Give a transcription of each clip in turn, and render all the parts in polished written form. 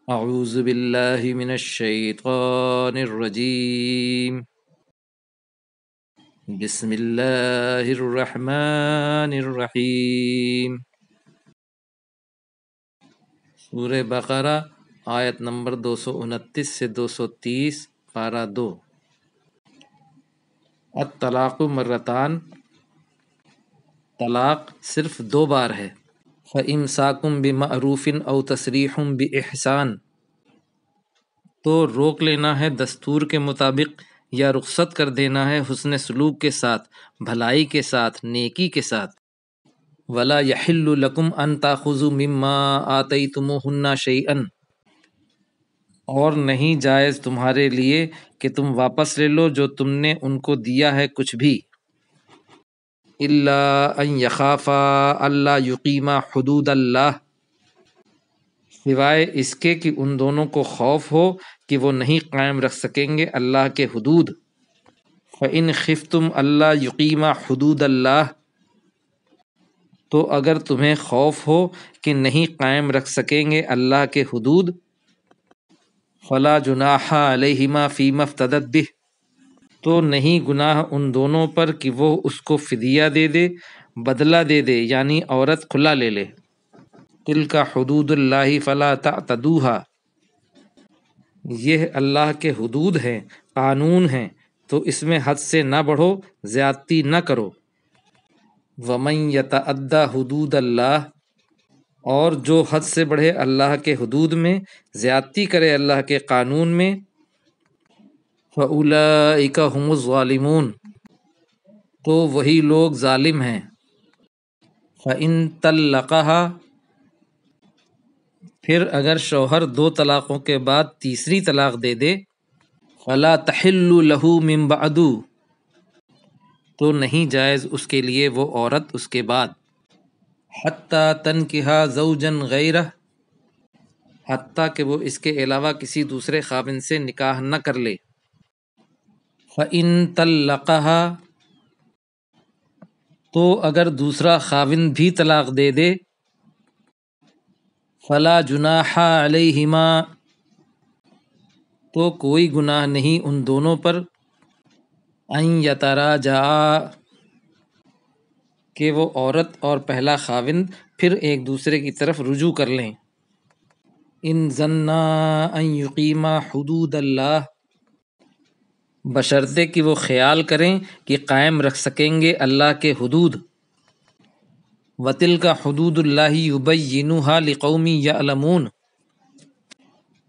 اعوذ باللہ من الشیطان الرجیم بسم اللہ الرحمن الرحیم۔ سورہ بقرہ آیت نمبر 229 سے 230 پارہ 2۔ الطلاق مرتان، طلاق صرف 2 بار ہے۔ فَإِمْسَاكٌ بِمَعْرُوفٍ أَوْ تَسْرِيحٌ بِإِحْسَانٍ، تو روک لینا ہے دستور کے مطابق یا رخصت کر دینا ہے حسن سلوک کے ساتھ، بھلائی کے ساتھ، نیکی کے ساتھ۔ وَلَا يَحِلُّ لَكُمْ أَن تَأْخُذُوا مِمَّا آتَيْتُمُوهُنَّ شَيْئًا، اور نہیں جائز تمہارے لیے کہ تم واپس لے لو جو تم نے ان کو دیا ہے کچھ بھی۔ إِلَّا أَن يَخَافَا أَلَّا يُقِيمَا حُدُودَ اللَّهِ، سوائے اس کے کہ ان دونوں کو خوف ہو کہ وہ نہیں قائم رکھ سکیں گے اللہ کے حدود۔ فَإِنْ خِفْتُمْ أَلَّا يُقِيمَا حُدُودَ اللَّهِ، تو اگر تمہیں خوف ہو کہ نہیں قائم رکھ سکیں گے اللہ کے حدود، فَلَا جُنَاحَ عَلَيْهِمَا فِيمَا افْتَدَتْ بِهِ، تو نہیں گناہ ان دونوں پر کہ وہ اس کو فدیہ دے دے، بدلہ دے دے، یعنی عورت کھلا لے لے۔ تِلْکَ حُدُودُ اللَّهِ فَلَا تَعْتَدُوهَا، یہ اللہ کے حدود ہیں، قانون ہیں، تو اس میں حد سے نہ بڑھو، زیادتی نہ کرو۔ وَمَن يَتَعَدَّ حُدُودَ اللَّهِ، اور جو حد سے بڑھے اللہ کے حدود میں، زیادتی کرے اللہ کے قانون میں، فَأُولَئِكَ هُمُ الظَّالِمُونَ، تو وہی لوگ ظالم ہیں۔ فَإِن طَلَّقَهَا، پھر اگر شوہر 2 طلاقوں کے بعد تیسری طلاق دے دے، فَلَا تَحِلُّ لَهُ مِن بَعْدُ، تو نہیں جائز اس کے لیے وہ عورت اس کے بعد، حَتَّى تَنْكِحَ زَوْجًا غَيْرَهُ، حتیٰ کہ وہ اس کے علاوہ کسی دوسرے خاوند سے نکاح نہ کر لے۔ فَإِن طَلَّقَهَا، تو اگر دوسرا خاوند بھی طلاق دے دے، فَلَا جُنَاحَ عَلَيْهِمَا، تو کوئی گناہ نہیں ان دونوں پر، أَن يَتَرَاجَعَا، کہ وہ عورت اور پہلا خاوند پھر ایک دوسرے کی طرف رجوع کر لیں۔ إِن ظَنَّا أَن يُقِيمَا حُدُودَ اللَّهِ، بشرطے کہ وہ خیال کریں کہ قائم رکھ سکیں گے اللہ کے حدود۔ وَتِلْكَ حُدُودُ اللَّهِ يُبَيِّنُهَا لِقَوْمٍ يَعْلَمُونَ،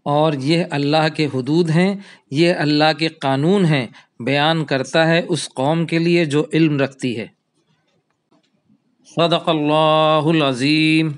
اور یہ اللہ کے حدود ہیں، یہ اللہ کے قانون ہیں، بیان کرتا ہے اس قوم کے لیے جو علم رکھتی ہے۔ صدق اللہ العظیم۔